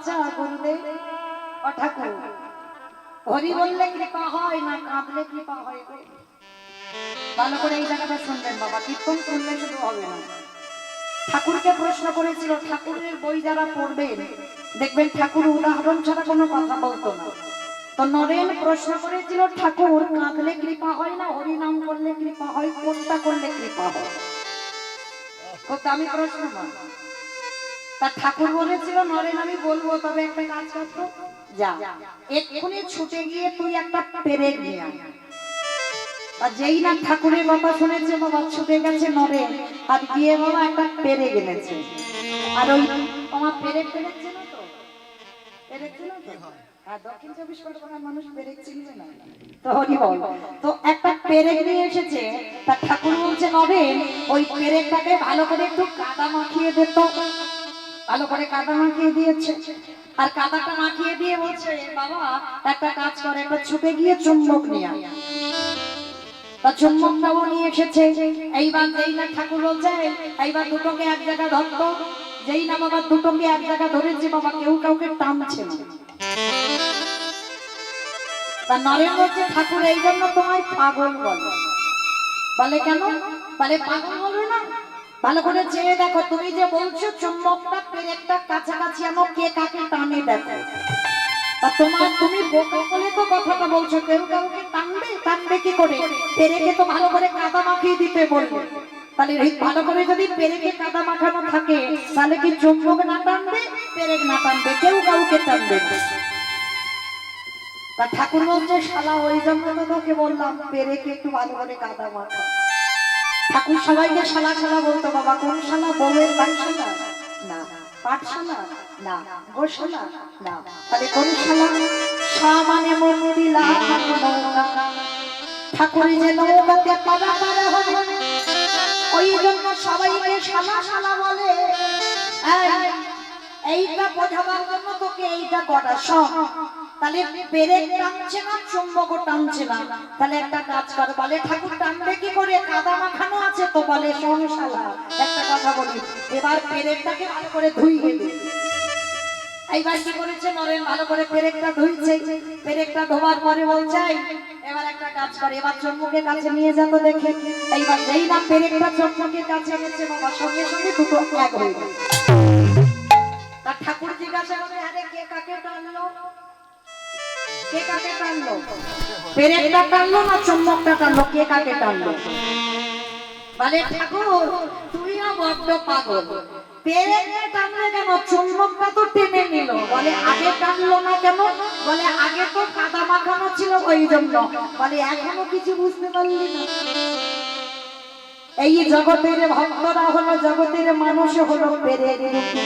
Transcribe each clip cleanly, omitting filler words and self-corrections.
আচ্ছা গুরুদেব ও ঠাকুর, হরি বললে কৃপা হয় না কাঁদলে কৃপা হয় গো? ভালো করে এই জায়গাটা শুনবেন বাবা, কীর্তন শুনলে শুধু হবে না। ঠাকুরকে প্রশ্ন করেছিল, ঠাকুরের বই যারা পড়বেন দেখবেন ঠাকুর উদাহরণ ছাড়া কোনো কথা বলতো না। তো নরেন প্রশ্ন করেছিল, ঠাকুর কাঁদলে কৃপা হয় না হরি নাম করলে কৃপা হয়, কোনটা করলে কৃপা হয়? খুব দামি প্রশ্ন না। তা ঠাকুর বলেছিল, নরেন আমি বলবো, তবে একটা কাজ করতো, যা এক্ষুনি ছুটে গিয়ে তুই একটা পেরেক নিয়ে আয়। আর যেই না ঠাকুরের কথা শুনেছে বাবা, ছুটে গেছে নরেন আর গিয়ে বাবা একটা পেরেক এনেছে। আর ওই তোমার পেরেক পেরেছে না তো, পেরেক ছিল তো, আর দক্ষিণ 24 পরগনার মানুষ পেরেক চিনবে না তো, হরি বল। তো একটা পেরেক নিয়ে এসেছে, তা ঠাকুর বলছে নরেন ওই পেরেকটাকে ভালো করে একটু কাদা মাখিয়ে দে তো। ভালো করে কাদা মাখিয়ে দিয়েছে, আর কাদাটা মাখিয়ে দিয়ে বলছে বাবা একটা কাজ করে, একটা ছুটে গিয়ে চুম্বক নিয়ে আয়। তা চুম্বকটাও নিয়ে এসেছে। এইবার যেই না ঠাকুর বলছে এইবার দুটোকে এক জায়গায় ধরতো, যেই না বাবা দুটোকে এক জায়গায় ধরেছে বাবা, কেউ কাউকে টানছে না। তা নরেন বলছে ঠাকুর এই জন্য তোমায় পাগল বলে। বলে কেন? বলে পাগল বলো না, ভালো করে চেয়ে দেখো, তুমি যে বলছো চুম্বকটা পেরেকটা কাছাকাছি আনো, কে কাকে টানে দেখো। তা তোমার তুমি বোকা বলে তো কথাটা বলছো, কেউ কাউকে টানবে? টানবে কি করে? পেরেকে তো ভালো করে কাদা মাখিয়ে দিতে বলবে। তাহলে ভালো করে যদি পেরেকে কাদা মাখানো থাকে, তাহলে কি চুম্বক না টানবে, পেরেক না টানবে, কেউ কাউকে টানবে না। তা ঠাকুর বলছে শালা ওই জন্য তো তোকে বললাম পেরেকে একটু ভালো করে কাদা মাখা। ঠাকুর সবাইকে শালা শালা বলতো বাবা। কোন শালা? বউয়ের বাইশালা না, পাঠশালা না, গোশালা না, তাহলে কোন শালা? শা মানে মন্দিলা নৌকা। ঠাকুর যে নৌকাতে পারা পারা হয়, ওই জন্য সবাইকে শালা শালা বলে। এইটা বোঝাবার জন্য তোকে এইটা করা সব। তাহলে পেরেক টানছে না, চুম্বক টানছে না, তাহলে একটা কাজ কর। বলে ঠাকুর টানবে কি করে? কাদা মাখানো আছে তো। বলে শোন শালা, একটা কথা বলি, এবার পেরেকটাকে ভালো করে ধুইয়ে দে। এইবার কি করেছে নরেন? ভালো করে পেরেকটা ধুইছে। পেরেকটা ধোয়ার পরে বলছে এবার একটা কাজ করে, এবার চুম্বকের কাছে নিয়ে যেত দেখে। এইবার যেই না পেরেকটা চুম্বকের কাছে এনেছে বাবা, সঙ্গে সঙ্গে দুটো এক হয়ে গেল। তার ঠাকুর জিজ্ঞাসা করে, আরে কে কাকে টানলো? কে কাকে টানলো? পেরেকটা টানলো না চুম্বকটা টানলো? কে কাকে টানলো? বলে ঠাকুর তুইও বড্ড পাগল, পেরেকটা টানলে কেন, চুম্বকটা তো টেনে নিল। বলে আগে টানলো না কেন? বলে আগে তো কাদা মাখানো ছিল ওই জন্য। বলে এখনো কিছু বুঝতে পারলি না? এই জগতের ভক্তরা হলো, জগতের মানুষ হলো পেরেক রূপী,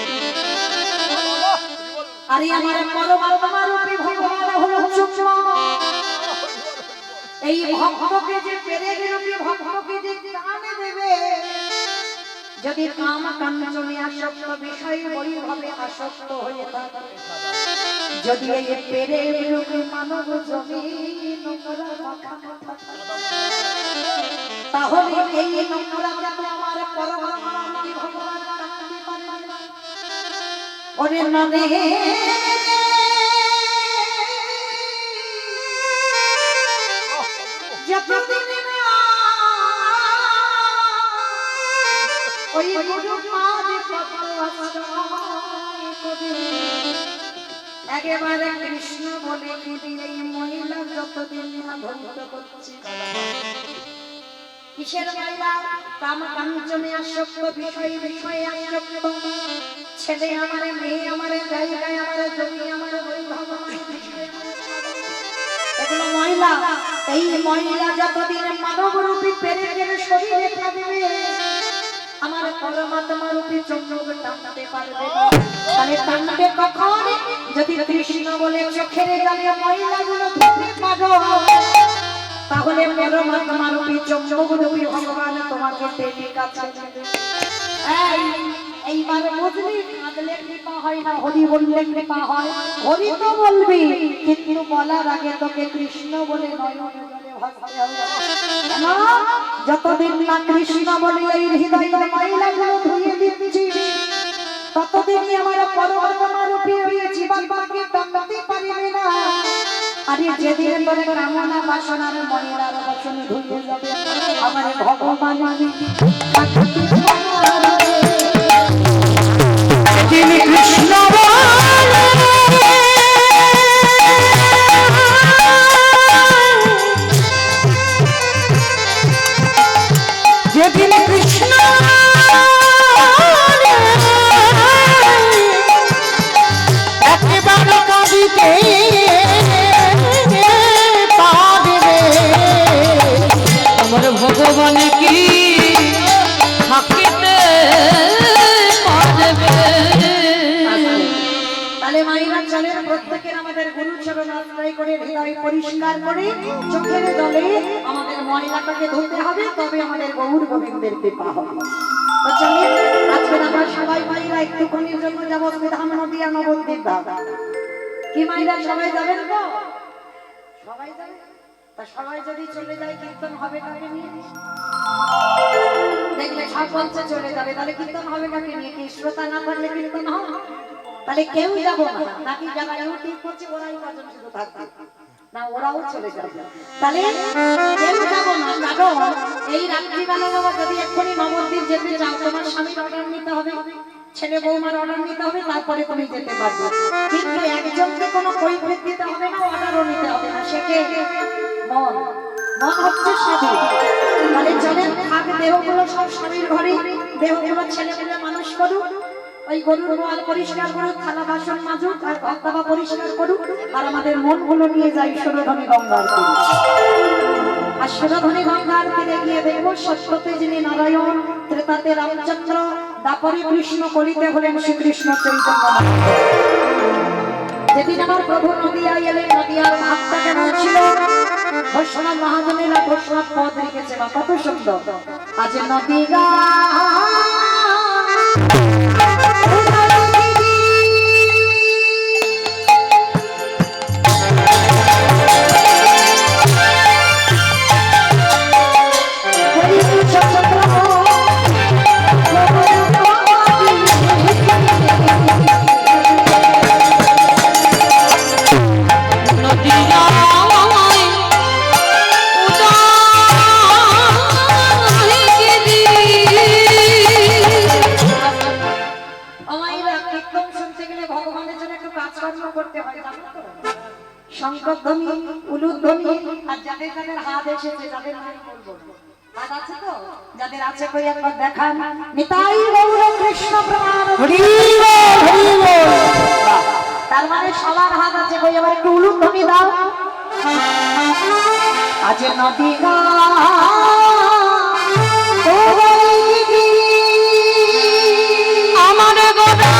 আর আমার পরমাত্মা রূপী ভগবান হলো চুম্বক। এই ভক্তকে যে পেরেক রূপী ভক্তকে যে টানে দেবে, যদি কাম কাঞ্চনে আসক্ত বিষয় বৈভবে আসক্ত হয়ে থাকে, যদি এই পেরেক রূপী মানব জমিন তাহলে এই নোংরাকে তো আমার পরমাত্মা রূপী ভগবান টানতে পারবে না। ওরে নরে যতদিন ওই গুরু পাদে একেবারে কৃষ্ণ বলে এই মহিলা যতদিন না ধ্বংস করছে। কিসের মহিলা? কাম কাঞ্চনে আসক্ত, বিষয় বিষয়ে আসক্ত। ছেলে আমার, মেয়ে আমার, জায়গায় আমার, জমি আমার, বৈভব আমার, এগুলো মহিলা। এই মহিলা যতদিন মানব রূপী পেরেকের শরীরে থাকবে, আমার পরমাত্মা রূপী চুম্বক টানতে পারবে না। তাহলে টানবে কখন? যদি কৃষ্ণ বলে চোখের জলে মহিলাগুলো ধুতে পারো, তাহলে পরমাত্মা রূপী চুম্বক রূপী ভগবান তোমাকে টেনে কাছে নেবে। এইবার বুঝলি কাঁদলে কৃপা হয় না, হরি বললে কৃপা হয়। হরি তো বলবি, কিন্তু বলার আগে তোকে কৃষ্ণ বলে নয়ন জলে ভাসতে হবে। কেন? যতদিন না কৃষ্ণ বলে এই হৃদয়ের ময়লাগুলো ধুয়ে দিচ্ছি, ততদিনই আমার পরমাত্মা রূপে ওই জীবাত্মাকে দণ্ডতে পারিবে না। আরে যেদিন তোরে কামনা বাসনার ময়লার বচনে ধুয়ে যাবে আমার ভগবান তিনি কৃষ্ণ যেদিন কৃষ্ণ একেবারে কাঁদিতে আমার ভগবান কি থাকিতে পারবে। তাহলে মায়েরা চলেন প্রত্যেকের আমাদের গুরুচরণ আশ্রয় করে হৃদয় পরিষ্কার করে চোখের জলে আমাদের ময়লাটাকে ধুতে হবে, তবে আমাদের গৌর গোবিন্দের কৃপা হবে। তো চলেন আজকে আমরা সবাই মায়েরা একটুখানির জন্য যাবো ধাম নদিয়া নবদ্বীপ ধাম। কি মায়েরা সবাই যাবেন তো? সবাই যাবে? তা সবাই যদি চলে যায় কীর্তন হবে কাকে নিয়ে? দেখলে সব বলছে চলে যাবে, তাহলে কীর্তন হবে কাকে নিয়ে? কি শ্রোতা না করলে কীর্তন হবে? তাহলে কেউ যাবো না, নাকি যারা ইউটিউব করছে ওরাই কজন শুধু থাকবে না, ওরাও চলে যাবে। তাহলে কেউ যাবো না, কারণ এই রাত্রিবেলা বাবা যদি এক্ষুনি নবদ্বীপ যেতে চাও তোমার স্বামীর অর্ডার নিতে হবে, ছেলে বৌমার অর্ডার নিতে হবে, তারপরে তুমি যেতে পারবে। কিন্তু একজনকে কোনো কৈফিয়ত দিতে হবে না, অর্ডারও নিতে হবে না, সেকে মন। মন হচ্ছে স্বাধীন। তাহলে চলেন থাক দেহগুলো সব স্বামীর ঘরে, দেহগুলো ছেলেগুলো মানুষ করুক, ওই গরুর গোয়াল পরিষ্কার করুক, থালা বাসন মাজুক, আর ঘর দাবা পরিষ্কার করুক, আর আমাদের মনগুলো নিয়ে যাই সুরধনী গঙ্গার তীরে। আর সুরধনী গঙ্গার তীরে গিয়ে দেখবো সত্যতে যিনি নারায়ণ, ত্রেতাতে রামচন্দ্র, দাপরে কৃষ্ণ, কলিতে হলেন শ্রীকৃষ্ণ চৈতন্য। যেদিন আমার প্রভু নদিয়ায় এলেন, নদিয়ার ভাবটা কেমন ছিল? ঘোষণা মহাজনেরা ঘোষণা পদ রেখেছে বা কত সুন্দর। আজ নদিয়া শঙ্করধ্বনি, উলুধ্বনি, আর যাদের যাদের হাত এসেছে, যাদের নাম বলবো, হাত আছে তো? যাদের আছে কই একবার দেখান। নিতাই গৌর কৃষ্ণ প্রণাম, হরি বল, হরি বল। তার মানে সবার হাত আছে, কই এবার একটু উলুধ্বনি দাও। আজ নদী গা আমার গোদা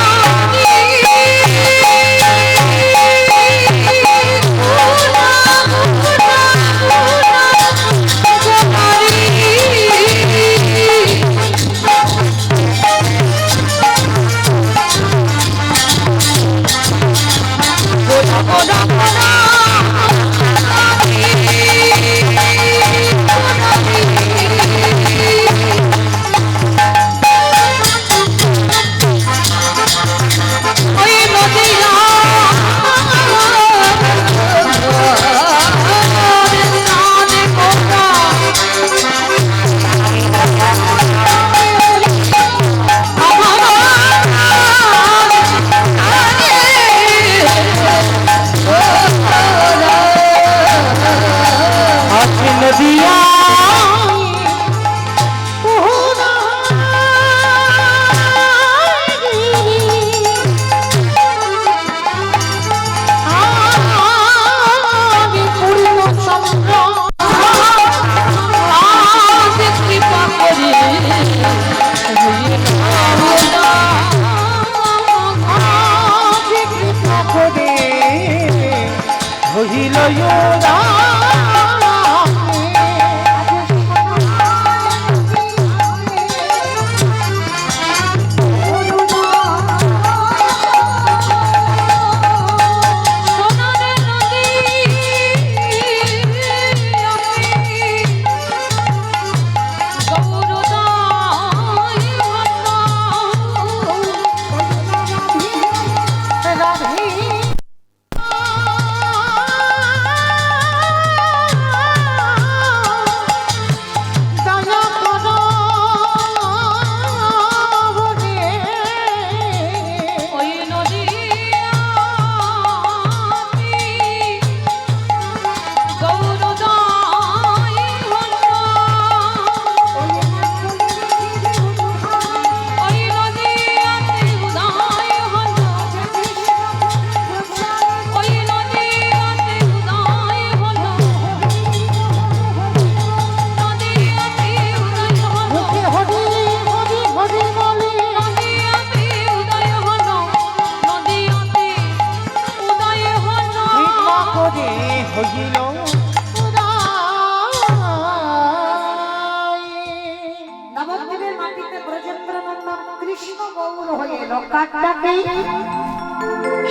হইল নবদ্বীপের মাটিতে ব্রজেন্দ্রনন্দন কৃষ্ণ গৌর হয়ে এলো কাকটাকে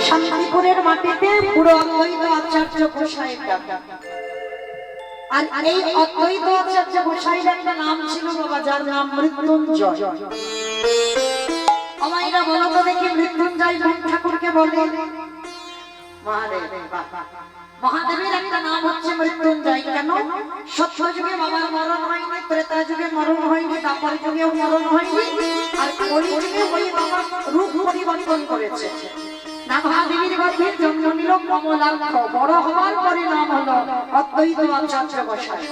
শান্তিপুরের মাটিতে পুরো অদ্বৈত আচার্য গোসাইয়ের ডাক। আর এই অদ্বৈত আচার্য গোসাইয়ের একটা নাম ছিল বাবা, যার নাম মৃত্যুঞ্জয়। আমাইরা বলো তো দেখি মৃত্যুঞ্জয় কোন ঠাকুরকে বলে? মহাদেব। মহাদেবের একটা নাম হচ্ছে মৃত্যুঞ্জয়। কেন? সত্য যুগে বাবার মরণ হয়নি, ত্রেতা যুগে মরণ হয়নি, দ্বাপর যুগেও মরণ হয়নি, আর কলি যুগে ওই বাবা রূপ পরিবর্তন করেছে। নাভাদেবীর গর্ভে জন্ম নিল কমলাক্ষ, বড় হওয়ার পরে নাম হলো অদ্বৈত আচার্য গোসাই।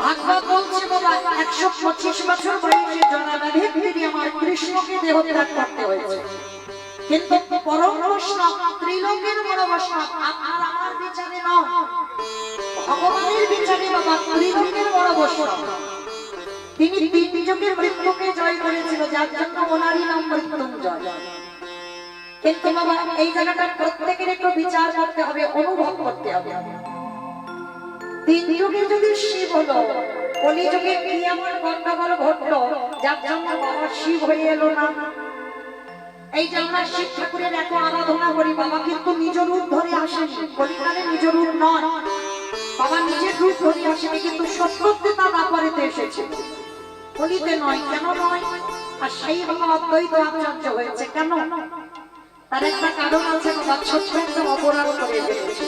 ভাগবত বলছে বাবা 125 বছর বয়সে জরাব্যাধির তিনি আমার কৃষ্ণকে দেহত্যাগ করতে হয়েছে। কিন্তু পরম বৈষ্ণব, ত্রিলোকের বড় বৈষ্ণব, আপনার আমার বিচারে নয়, ভগবানের বিচারে বাবা ত্রিলোকের বড় বৈষ্ণব। তিনি তিন যুগের মৃত্যুকে জয় করেছিল, যার জন্য ওনারই নাম মৃত্যুঞ্জয়। কিন্তু বাবা এই জায়গাটা প্রত্যেকের একটু বিচার করতে হবে, অনুভব করতে হবে। তিন যুগে যদি শিব হলো, কলি যুগে কি এমন গন্ডগোল ঘটলো যার জন্য বাবা শিব হয়ে এলো না? এই যে আমরা শিব ঠাকুরের এত আরাধনা করি, বাবা কিন্তু নিজ রূপ ধরে আসেনি, কলিকালে নিজ রূপ নয়, বাবা নিজের রূপ ধরে আসেনি, কিন্তু সত্যতে তা ব্যাপারেতে এসেছে, কলিতে নয়। কেন নয়? আর সেই বাবা অদ্বৈত আচার্য হয়েছে কেন? তার একটা কারণ আছে বাবা, ছোট্ট একটা অপরাধ করে ফেলেছে।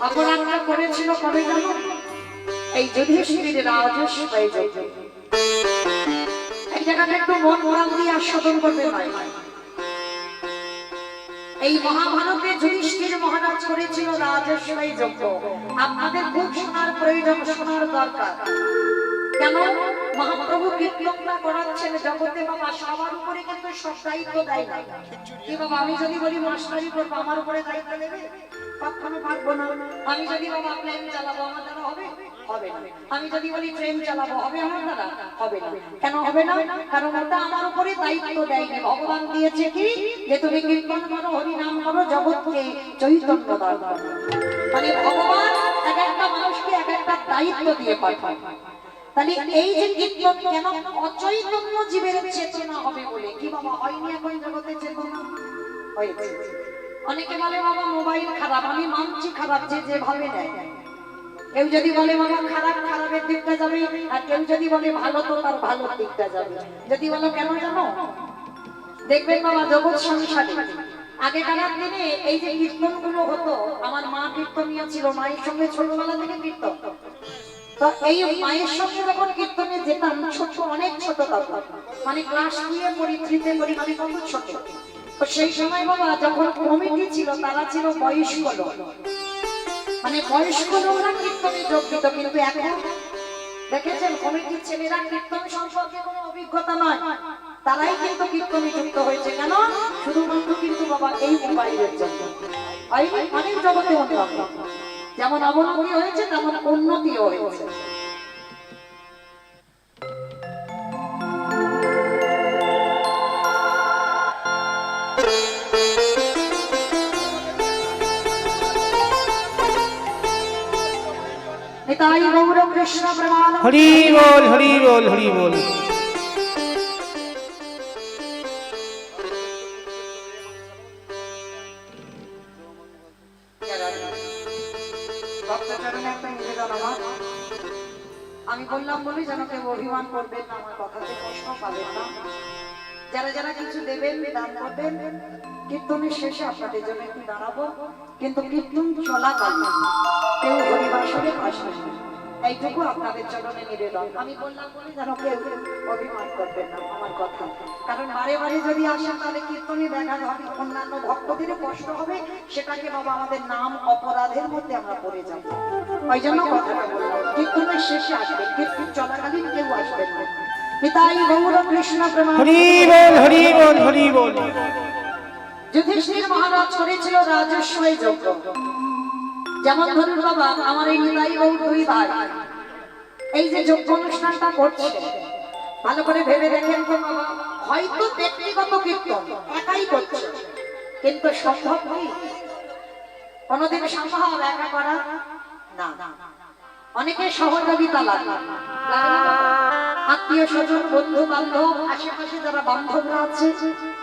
অপরাধটা করেছিল কবে জানো? এই যুধিষ্ঠিরের রাজস্ব হয়ে যেত। এই জায়গাটা একটু মন প্রাণ দিয়ে আস্বাদন করবে ভাই। এই মহাভারতে যুধিষ্ঠির মহারাজ করেছিল রাজস্বী যজ্ঞ। আপনাদের খুব শোনার প্রয়োজন, শোনার দরকার। কেন? মহাপ্রভু কীর্তনটা করাচ্ছেন জগতে বাবা, সবার উপরে কিন্তু সব দায়িত্ব দেয় না। কি বাবা, আমি যদি বলি মাস্টারি করবো, আমার উপরে দায়িত্ব নেবে? কখনো পারবো না। আমি যদি বাবা প্লেন চালাবো, আমার দ্বারা হবে? হবে না। আমি যদি বলি ট্রেন চালাবো, হবে আমার দ্বারা? হবে না। কেন হবে না? কারণ ওটা আমার উপরে দায়িত্ব দেয়নি। ভগবান দিয়েছে কি, যে তুমি কীর্তন করো, হরি নাম করো, জগৎকে চৈতন্য দান করো। মানে ভগবান এক একটা মানুষকে এক একটা দায়িত্ব দিয়ে পাঠায়। তাহলে এই যে কীর্তন, কেন? অচৈতন্য জীবের চেতনা হবে বলে। কি বাবা হয়নি এখন জগতে চেতনা? হয়েছে। অনেকে বলে বাবা মোবাইল খারাপ, আমি মানছি খারাপ, যে যেভাবে নেয়। কেউ যদি বলে বাবা খারাপ, খারাপের দিকটা যাবে, আর কেউ যদি বলে ভালো, তো তার ভালোর দিকটা যাবে। যদি বলো কেন জানো? দেখবেন বাবা জগৎ সংসারে আগেকার দিনে এই যে কীর্তন গুলো হতো, আমার মা কীর্তনিয়া ছিল, মায়ের সঙ্গে ছোটবেলা থেকে কীর্তন। তো এই মায়ের সঙ্গে যখন কীর্তনে যেতাম, ছোট অনেক ছোট তখন, মানে ক্লাস 2 পড়ি, 3 তে পড়ি, মানে কত ছোট। তো সেই সময় বাবা যখন কমিটি ছিল, তারা ছিল বয়স্ক লোক, মানে বয়স্ক লোকরা কীর্তনে যোগ দিত। কিন্তু এখন দেখেছেন কমিটির ছেলেরা কীর্তন সম্পর্কে কোনো অভিজ্ঞতা নয়, তারাই কিন্তু কীর্তনে যুক্ত হয়েছে। কেন? শুধুমাত্র কিন্তু বাবা এই মোবাইলের জন্য। অনেক জগতে উন্নত, যেমন অবনতি হয়েছে তেমন উন্নতিও হয়েছে। নিতাই গৌর কৃষ্ণ প্রেমানন্দ। হরি বল, হরি বল, হরি বল। আমি বললাম বলি যেন কেউ অভিমান করবেন না, আমার কথাতে কষ্ট পাবেন না। যারা যারা কিছু দেবেন, দান করবেন, কীর্তনের শেষে আপনাদের জন্য একটু দাঁড়াবো, কিন্তু কীর্তন চলাকালীন কেউ হরিবাসরে আসবেন না, এইটুকু আপনাদের চরণে নিবেদন। আমি বললাম বলি যেন কেউ অভিমান করবেন না আমার কথা, কারণ বারে বারে যদি আসেন তাহলে কীর্তনে ব্যাঘাত হবে, অন্যান্য ভক্তদেরও কষ্ট হবে, সেটাকে বাবা আমাদের নাম অপরাধের মধ্যে আমরা পড়ে যাব। ওই জন্য কথাটা বললাম, কীর্তনের শেষে আসবেন, কীর্তন চলাকালীন কেউ আসবেন না। নিতাই গৌর কৃষ্ণ প্রেমানন্দ। হরি বল, হরি বল, হরি বল। যুধিষ্ঠির মহারাজ করেছিল রাজস্বী যজ্ঞ। যেমন ধরুন বাবা আমার এই নিতাই গৌর দুই ভাই এই যে যজ্ঞ অনুষ্ঠানটা করছে, ভালো করে ভেবে দেখেন তো বাবা, হয়তো ব্যক্তিগত কীর্তন একাই করছে, কিন্তু সম্ভব নেই কোনোদিন সম্ভব একা করা না। অনেকে সহযোগিতা লাগে, আত্মীয় স্বজন, বন্ধু বান্ধব, আশেপাশে যারা বান্ধবরা আছে,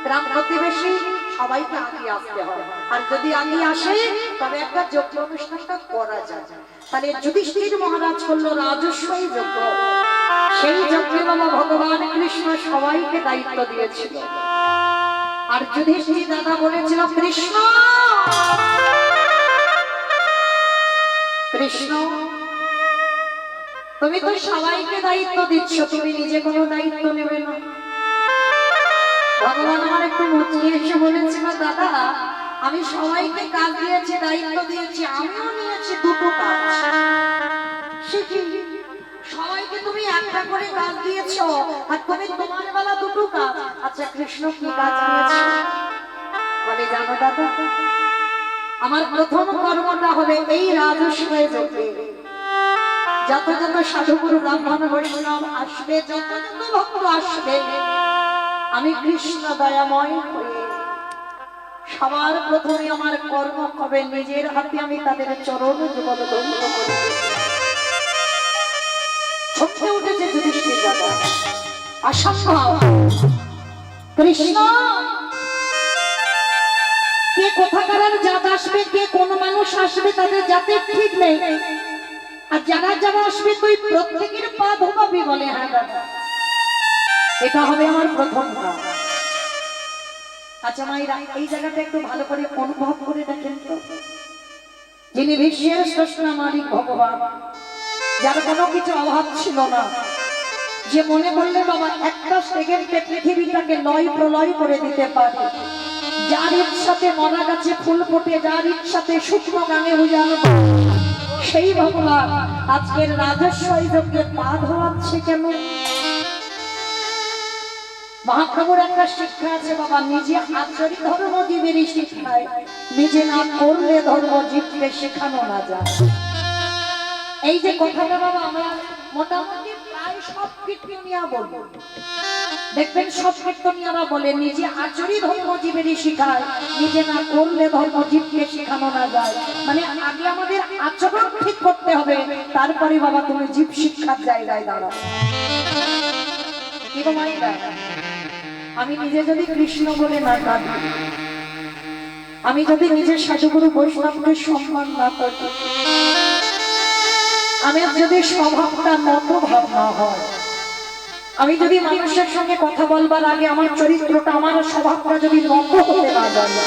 গ্রাম প্রতিবেশী, সবাইকে আগে আসতে হয়। আর যদি আগে আসে তবে একটা যজ্ঞ অনুষ্ঠানটা করা যায়। তাহলে যুধিষ্ঠির মহারাজ করলো রাজস্বই যজ্ঞ। সেই যজ্ঞে বাবা ভগবান কৃষ্ণ সবাইকে দায়িত্ব দিয়েছিল। আর যুধিষ্ঠির দাদা বলেছিল, কৃষ্ণ কৃষ্ণ তুমি তো সবাইকে দায়িত্ব দিচ্ছ, তুমি নিজে কোনো দায়িত্ব নেবে না। ভগবান আমার একটু মুচকি এসে বলেছিল, দাদা আমি সবাইকে কাজ দিয়েছি, দায়িত্ব দিয়েছি, আমিও নিয়েছি দুটো কাজ। সে কি? সবাইকে তুমি একটা করে কাজ দিয়েছো আর তুমি তোমার বেলা দুটো কাজ। আচ্ছা কৃষ্ণ কি কাজ নিয়েছো? বলে, জানো দাদা, আমার প্রথম কর্মটা হবে এই রাজস্বয় যজ্ঞে যত যত সাধুগুরু ব্রাহ্মণ বৈষ্ণব আসবে, যত যত ভক্ত আসবে, আমি কৃষ্ণ দয়াময় হয়ে সবার প্রথমে আমার কর্ম হবে নিজের হাতে আমি তাদের চরণ যুগল ধন্য করে। ছটকে উঠেছে যুধিষ্ঠির দাদা, অসম্ভব, কৃষ্ণ কে কোথাকার জাত আসবে, কে কোন মানুষ আসবে, তাদের জাতের ঠিক নেই। আর যারা যারা আসবে তুই প্রত্যেকের পা ধোবাবি। বলে, হ্যাঁ দাদা, এটা হবে আমার প্রথম কাজ। আচ্ছা মায়েরা, এই জায়গাটা একটু ভালো করে অনুভব করে দেখেন তো, যিনি বিশ্বের স্রষ্টা মালিক ভগবান, যার কোনো কিছু অভাব ছিল না, যে মনে করলে বাবা একটা সেকেন্ডে পৃথিবীটাকে লয় প্রলয় করে দিতে পারে, যার ইচ্ছাতে মরা গাছে ফুল ফোটে, যার ইচ্ছাতে শুকনো গাঙে উজানো, সেই ভগবান আজকের রাজস্বই যজ্ঞে পা ধোয়াচ্ছে কেন? মহাপ্রভুর একটা শিক্ষা আছে বাবা, নিজে আচরি ধর্ম জীবেরই শিক্ষায়, নিজে না করলে ধর্ম জীবকে শেখানো না যায়। এই যে কথাটা বাবা আমরা মোটামুটি প্রায় সব কীর্তনিয়া বলবো, দেখবেন সব কীর্তনিয়ারা বলে নিজে আচরি ধর্ম জীবেরই শিখায়, নিজে না করলে ধর্ম জীবকে শেখানো না যায়। মানে আগে আমাদের আচরণ ঠিক করতে হবে, তারপরে বাবা তুমি জীব শিক্ষার জায়গায় দাঁড়াও। কি মাইরা, আমি নিজে যদি কৃষ্ণ বলে না কাঁদি, আমি যদি নিজের সাধুগুরু বৈষ্ণবকে সম্মান না করি, আমি যদি স্বভাবটা নত ভাব না হয়, আমি যদি মানুষের সঙ্গে কথা বলবার আগে আমার চরিত্রটা, আমার স্বভাবটা যদি নত হতে না জানে,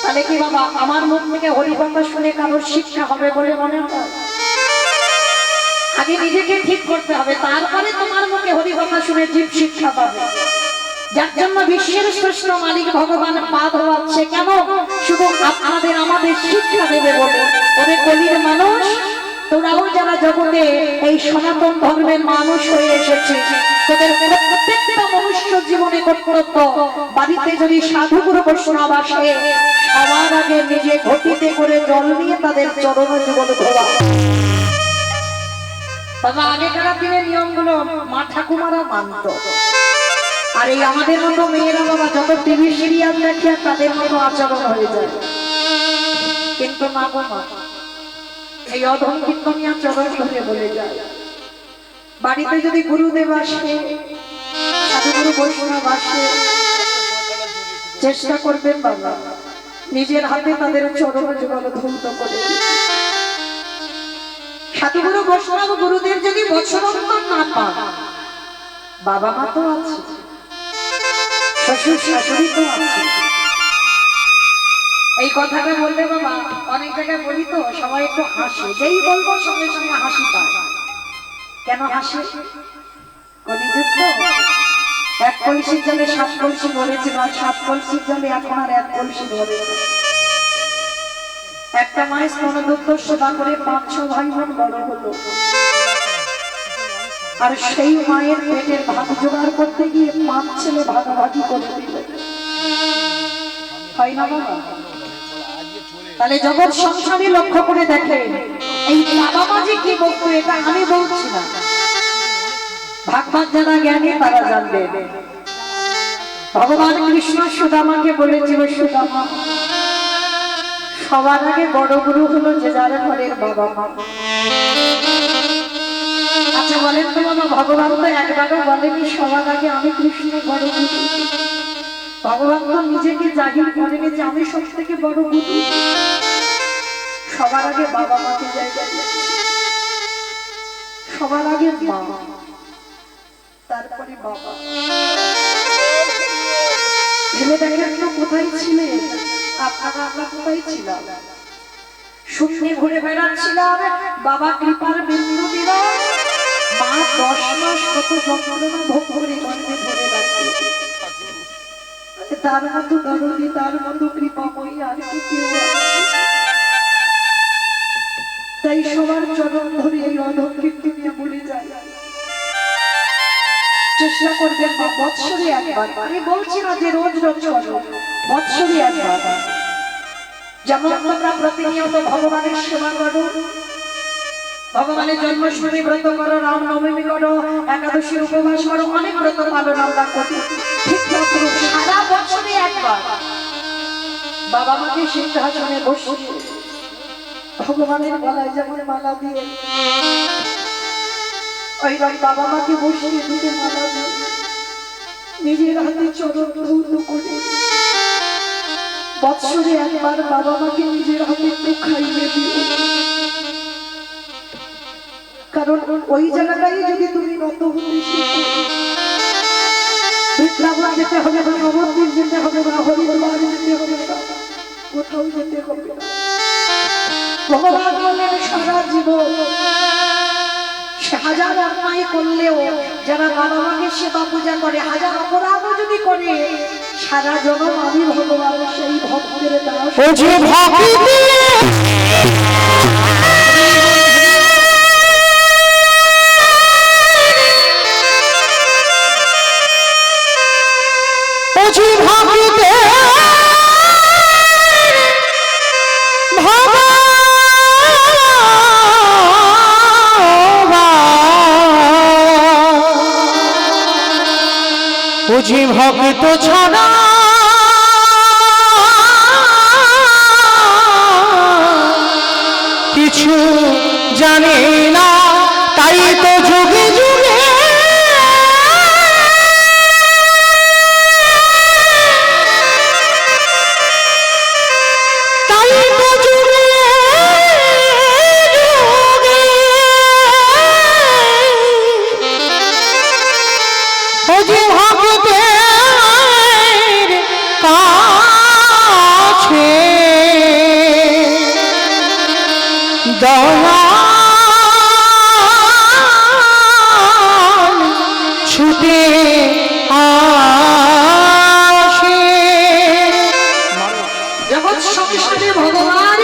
তাহলে কি বাবা আমার মুখ থেকে হরিকথা শুনে কারোর শিক্ষা হবে বলে মনে হয়? আগে নিজেকে ঠিক করতে হবে, তারপরে তোমার মুখে হরিকথা শুনে জীব শিক্ষা পাবে। যার জন্য বিশ্বের শ্রেষ্ঠ মালিক ভগবান পা ধোয়াচ্ছে কেন? শুধু আপনাদের আমাদের শিক্ষা দেবে বলে। ওদের কলির মানুষ, তোরাও যারা জগতে এই সনাতন ধর্মের মানুষ হয়ে এসেছে, তোদের প্রত্যেকটা মনুষ্য জীবনে কর্তব্য, বাড়িতে যদি সাধুগুরু বৈষ্ণব আসে, সবার আগে নিজে ঘটিতে করে জল নিয়ে তাদের চরণ যুগল ধোয়া। বাবা আগেকার দিনের নিয়মগুলো মা ঠাকুমারা মানত, আর এই আমাদের মতো মেয়েরা বাবা যত টিভি সিরিয়াল দেখে তাদের মতো আচরণ হয়ে যায়। কিন্তু না গো মা, এই অধম কীর্তনিয়া চরণ ধরে বলে যায়, বাড়িতে যদি গুরুদেব আসে, সাধুগুরু বৈষ্ণব আসে, চেষ্টা করবেন বাবা নিজের হাতে তাদের চরণ যুগল ধৌত করে দিতে। সাধুগুরু বৈষ্ণব গুরুদেব যদি বছরন্তর না পান, বাবা মা তো আছে, শ্বশুর শাশুড়ি তো আছে। এই কথাটা বললে বাবা অনেক জায়গায় বলি তো সবাই একটু হাসে, যেই বলবো সঙ্গে সঙ্গে হাসি পায়। কেন হাসে? কলিযুগ তো, এক কলসির জলে 7 কলসি ভরেছিল, আর 7 কলসির জলে এখন আর 1 কলসি ভরেছে। একটা মায়ের স্তনদুগ্ধ সেবা করে 5-6 ভাই বোন বড় হলো, আর সেই মায়ের পেটের ভাত জোগাড় করতে গিয়ে 5 ছেলে ভাগাভাগি করে দিল, হয় না বাবা? তাহলে জগৎ সংসারে লক্ষ্য করে দেখে এই বাবা মা যে কি বলতো, এটা আমি বলছি না, ভাগবত যারা জ্ঞানী তারা জানবে। ভগবান কৃষ্ণ সুদামাকে বলেছিল, সুদামা সবার আগে বড় গুরু হলো যে যার ঘরের বাবা মা। আচ্ছা বলেন তো বাবা, ভগবান তো একবারও বলেনি সবার আগে আমি কৃষ্ণ বড় গুরু। ভগবান তো নিজেকে জাহির করেনি যে আমি সব থেকে বড় গুরু। সবার আগে বাবা মাকে জায়গা দিয়েছে, সবার আগে মা, তারপরে বাবা। ভেবে দেখেন তো কোথায় ছিলেন আপনারা, আমরা কোথায় ছিলাম? শূন্যে ঘুরে বেড়াচ্ছিলাম, বাবা কৃপার বিন্দু দিল, মা 10 মাস কত যন্ত্রণা ভোগ করে গর্ভে ধরে রাখলো। তার মতো দরদি, তার মতো কৃপাময়ী আর কি কেউ আছে? তাই সবার চরণ ধরে এই অধম কীর্তনিয়া বলে যায়, চেষ্টা করবেন বা বৎসরে একবার, আমি বলছি না যে রোজ রোজ করো, বৎসরে একবার যেমন তোমরা প্রতিনিয়ত ভগবানের সেবা করো, ভগবানের জন্মাষ্টমী ব্রত করো, রামনবমী করো, একাদশীর উপবাস করো, অনেক ব্রত পালন আমরা করি, ঠিক তদ্রূপ সারা বছরে একবার বাবা মাকে সিংহাসনে বসিয়ে ভগবানের গলায় যেমন মালা দিয়ে ওইরকম বাবা মাকে বসিয়ে দুটো মালা দিয়ে নিজের হাতে চরণ ধৌত করে বৎসরে একবার বাবা মাকে নিজের হাতে একটু খাইয়ে দিও। কারণ ওই জায়গাটাই যদি তুমি নত হতে শিখো, বৃন্দাবন যেতে হবে না, নবদ্বীপ যেতে হবে না, হরিদ্বার যেতে হবে না, কোথাও যেতে হবে না। ভগবান বলেন সারা জীবন সে হাজার অন্যায় করলেও যারা বাবা মাকে সেবা পূজা করে, হাজার অপরাধও যদি করে, সারা জনম আমি ভগবান সেই ভক্তের দাস। বুঝি ভক্ত ছাড়া কিছু জানে না, তাই তো যুগে যুগে ছুটে আসে। জগৎ সংসারে ভগবান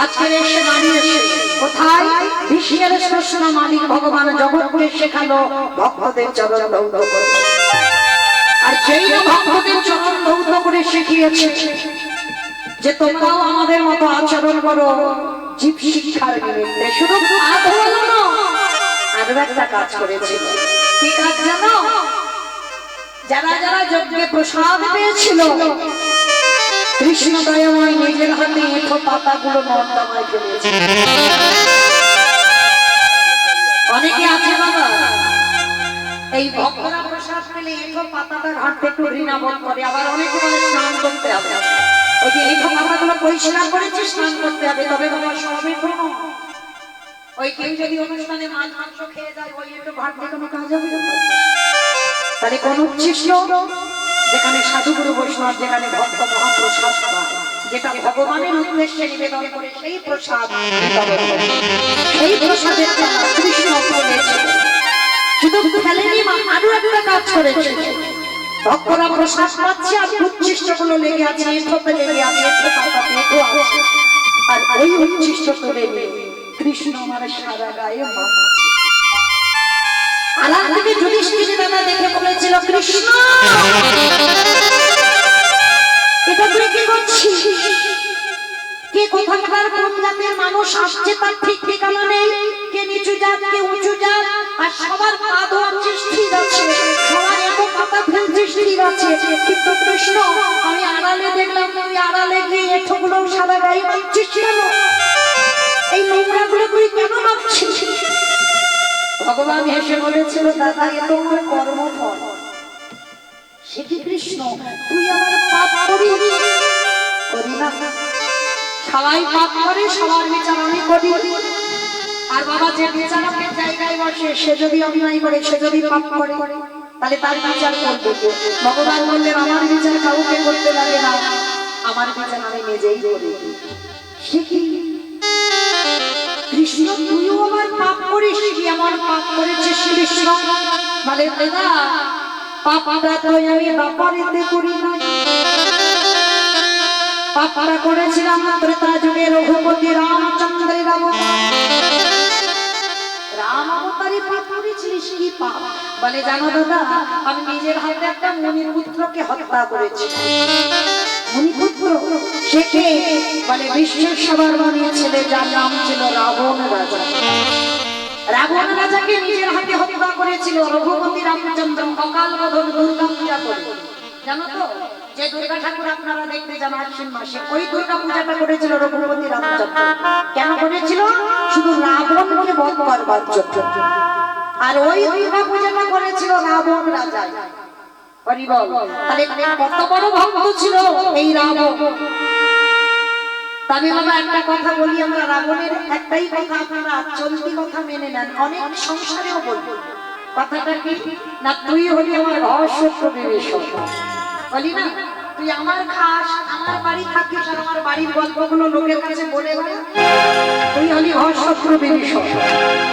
আজকের এসে দাঁড়িয়েছে কোথায়? বিশ্বের শ্রেষ্ঠ মালিক ভগবান জগৎকে শেখালো ভক্তদের চরণ ধৌত করে। আর যেই ভক্তদের চরণ ধৌত করে শিখিয়েছে যে তোমরাও আমাদের মতো আচরণ করো জীব শিক্ষার নিমিত্তে, শুধু আরো একটা কাজ করেছিল। কি কাজ জানো? যারা যারা যজ্ঞে প্রসাদ পেয়েছিল, কৃষ্ণ দয়াময় নিজের হাতে এঁঠো পাতাগুলো নর্দমায় ফেলেছে। অনেকে আছে বাবা, এই ভক্তরা প্রসাদ পেলে এঁঠো পাতাটা ঘাটতে একটু ঘৃণাবোধ করে, আবার অনেকে বলে স্নান করতে হবে। ওই যে এঁঠো পাতাগুলো পরিষ্কার করেছে, স্নান করতে হবে, তবে বাবা সবই কোনো ওই কেউ যদি অনুষ্ঠানে মাছ মাংস খেয়ে যায়, ওই একটু ঘাটতে কোনো কাজ হবে না। তাহলে কোন উচ্ছিষ্ট যেখানে সাধুগুরু বৈষ্ণব, যেখানে ভক্ত মহাপ্রসাদ পায়, যেটা ভগবানের উদ্দেশ্যে নিবেদন করে, সেই প্রসাদ সেই প্রসাদের কৃষ্ণ বলেছে। শুধু ফেলেনি মা, আরো একটা কাজ করেছে। ভক্তরা প্রসাদ পাচ্ছে আর উচ্ছিষ্ট গুলো লেগে আছে, এঁঠোতে লেগে আছে, এঁঠো পাতাতে এঁঠো আছে, আর ওই উচ্ছিষ্ট তুলে কৃষ্ণ আমার সারা গায়ে মাখাচ্ছে। আলাদা থেকে যুধিষ্ঠির দাদা দেখে বলেছিল, কৃষ্ণ এটা তুই কি করছিস? কে কোথাকার কোন জাতের মানুষ আসছে তার ঠিক ঠিকানা নেই, কে নিচু জাত, কে উঁচু জাত, আর সবার পা ধোয়াচ্ছিস ঠিক আছে, সবার এত পাতা ফেলছিস ঠিক আছে, কিন্তু কৃষ্ণ আমি আড়ালে দেখলাম তুই আড়ালে গিয়ে এঠোগুলোর সাথে দাদা গায়ে মারছিস কেন? এই নোংরাগুলো তুই কেন মারছিস? ভগবান হেসে বলেছিল, দাদা এ তো আমার কর্মফল। সে কি কৃষ্ণ, তুই আমার পাপ করি না? সবাই পাপ করে, সবার বিচার আমি করি। আর বাবা যে বিচারকের জায়গায় বসে, সে যদি অন্যায় করে, সে যদি পাপ করে, তাহলে তার বিচার করবে কে? ভগবান বললেন, আমার বিচার কাউকে করতে লাগে না, আমার বিচার আমি নিজেই করি। সে কি কৃষ্ণ, তুইও আমার পাপ করিস? কি আমার পাপ করেছিস কৃষ্ণ? বলে, দাদা পাপটা তো আমি বাপারিতে করি নাই, পাপটা করেছিলাম ত্রেতা যুগে রঘুপতি রামচন্দ্রের অবতার। রাম অবতারে পাপ করেছিলিস? কি পাপ? বলে, জানো দাদা, আমি নিজের হাতে একটা মুনিপুত্রকে হত্যা করেছি। মুনিপুত্র সে কে? বলে, বিশ্বের সবার মনে ছেলে, যার নাম ছিল রাবণ রাজা। রাবণ রাজাকে নিজের হাতে হত্যা করেছিল রঘুপতি রামচন্দ্র অকাল বোধন দুর্গা পূজা করে। জানো তো, যে দুর্গা ঠাকুর আপনারা দেখতে যান আশ্বিন মাসে, ওই দুর্গা পূজাটা করেছিল রঘুপতি রামচন্দ্র। কেন করেছিল? শুধু রাবণকে বধ করবার জন্য। আর ওই দুর্গা পূজাটা করেছিল রাবণ রাজা। তাহলে কত বড় ভক্ত ছিল এই রাবণ। তবে বাবা একটা কথা বলি, আমরা রাবণের একটাই কথা আপনারা চলতি কথা মেনে নেন, অনেক সংসারেও বলবো। কথাটা কি না, তুই হলি আমার ঘর শত্রু বিভীষণ। বলি না, তুই আমার খাস, আমার বাড়ি থাকিস, আর আমার বাড়ির গল্পগুলো লোকের কাছে বলে বলে তুই হলি ঘর শত্রু বিভীষণ।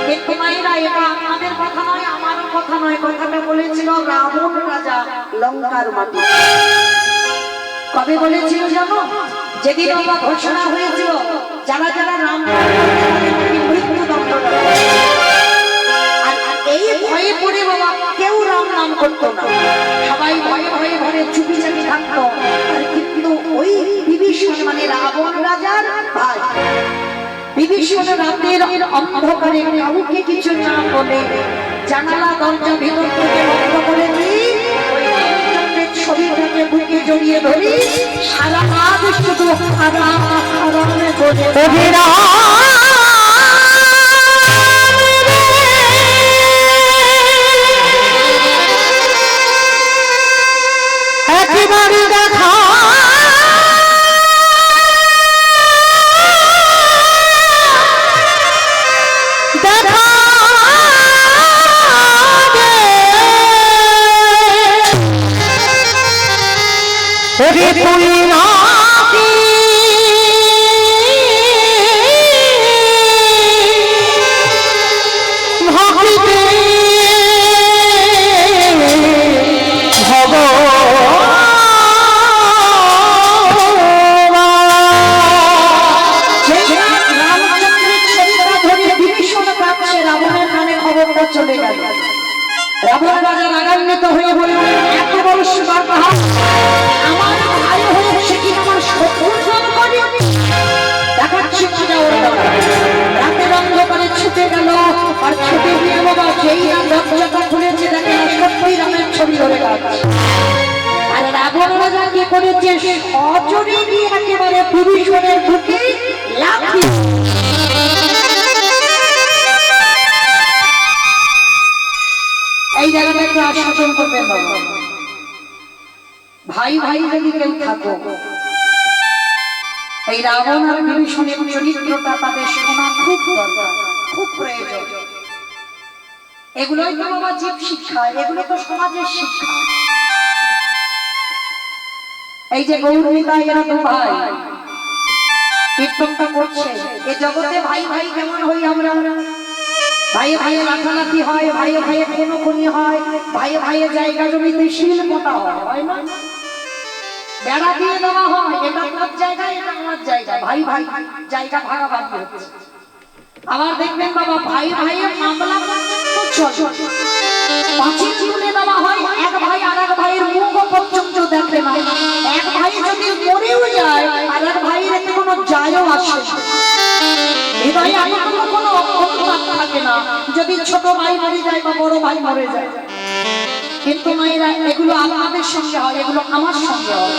কিন্তু মায়েরা, এটা আপনাদের কথা নয়, আমারও কথা নয়, কথাটা বলেছিল রাবণ রাজা লঙ্কার মাটি। কবে বলেছিল জানো? যেদিন বাবা ঘোষণা হয়েছিল যারা যারা রাম মৃত্যুদণ্ড, আর এই ভয়ে পড়ে বাবা কেউ রাম নাম করতো না, সবাই ভয়ে ভয়ে ঘরে চুপি চাপি থাকতো। আর কিন্তু ওই বিভীষণ মানে রাবণ রাজার ভাই, বিভীষণ রাতের অন্ধকারে কাউকে কিছু না বলে জানালা দরজা ভিতর থেকে বন্ধ করে দিয়ে ছবিটাকে বুকে জড়িয়ে ধরি, সারা রাত শুধু আরামে করে একেবারে দেখা তুই নাকি ভক্তিতে চলে গেল। রাবণ রাজা রাগান্বিত হয়ে বলল, এত বড় সাহস, আমার ভাই হয়ে সে কি আমার শত্রুর নাম করে? দেখাচ্ছি মজা ওর। রাতের অন্ধকারে ছুটে গেল, আর ছুটে গিয়ে বাবা যেই দরজাটা খুলেছে দেখে না সত্যিই রামের ছবি ধরে গেছে। আর রাবণ রাজা কি করেছে? সজোরে গিয়ে একেবারে বিভীষণের বুকে লাথি। এই জায়গাটা একটু আস্বাদন করবেন বাবা। ভাই ভাই যদি কেউ থাকো, এই রাবণ আর বিভীষণের চরিত্রটা তাদের শোনা খুব দরকার, খুব প্রয়োজন। এগুলোই তো বাবা জীব শিক্ষা, এগুলো তো সমাজের শিক্ষা। এই যে গৌরমিতা, এরা তো ভাই কীর্তনটা করছে, এ জগতে ভাই ভাই কেমন হই আমরা? ভাইয়ে ভাইয়ে লাঠালাঠি হয়, ভাইয়ে ভাইয়ে খুনোখুনি হয়, ভাইয়ে ভাইয়ে জায়গা জমিতে শিল পোতা হয় না? বেড়া দিয়ে দেওয়া হয়, এটা তোর জায়গা, এটা আমার জায়গা, ভাই ভাই জায়গা ভাগাভাগি হচ্ছে। আবার দেখবেন বাবা, ভাই ভাইয়ের মামলা পর্যন্ত চলে, পাঁচিল তুলে দেওয়া হয়, এক ভাই আর এক ভাইয়ের মুখ পর্যন্ত দেখে না। এক ভাই যদি মরেও যায়, আর এক ভাইয়ের এতে কোনো যায়ও আসে না, হৃদয়ে আমার কোনো অনুতাপ থাকে না যদি ছোট ভাই মরে যায় বা বড় ভাই মরে যায়। কিন্তু মায়েরা, এগুলো আপনাদের সঙ্গে হয়, এগুলো আমার সঙ্গে হয়।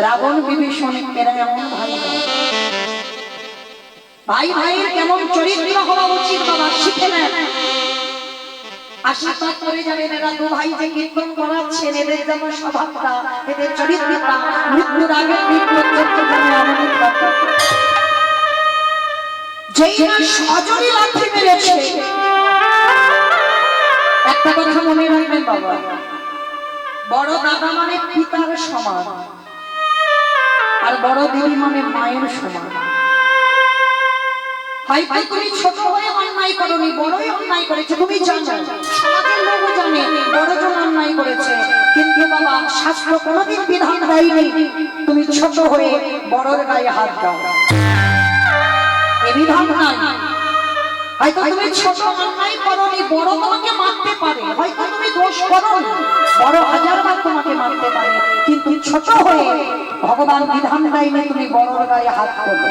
রাবণ বিভীষণ এরা এমন ভাই নয়। ভাই ভাইয়ের কেমন চরিত্র হওয়া উচিত বাবা শিখে নেন। আশীর্বাদ করে যাবেন এরা দু ভাই যে কীর্তন করাচ্ছেন, এদের যেমন স্বভাবটা, এদের চরিত্রটা মৃত্যুর আগে মৃত্যু পর্যন্ত যেন এমনই থাকে। যেই না সজনী লাঠি মেরেছে, একটা কথা মনে রাখবেন বাবা, বড় দাদা মানে পিতার সমান, আর বড় দিদি মানে মায়ের সমান। হয়তো তুমি ছোট হয়ে অন্যায় করনি, বড়ই অন্যায় করেছে, তুমি জানো, সমাজের লোকও জানে বড়জন অন্যায় করেছে, কিন্তু বাবা শাস্ত্র কোনোদিন বিধান দেয়নি তুমি ছোট হয়ে বড়র গায়ে হাত দাও, এ বিধান নাই। হয়তো তুমি ছোট অন্যায় করনি, বড় তোমাকে মারতে পারে, হয়তো তুমি দোষ করনি, বড় হাজারবার তোমাকে মারতে পারে, কিন্তু ছোট হয়ে ভগবান বিধান দেয়নি তুমি বড়র গায়ে হাত করো।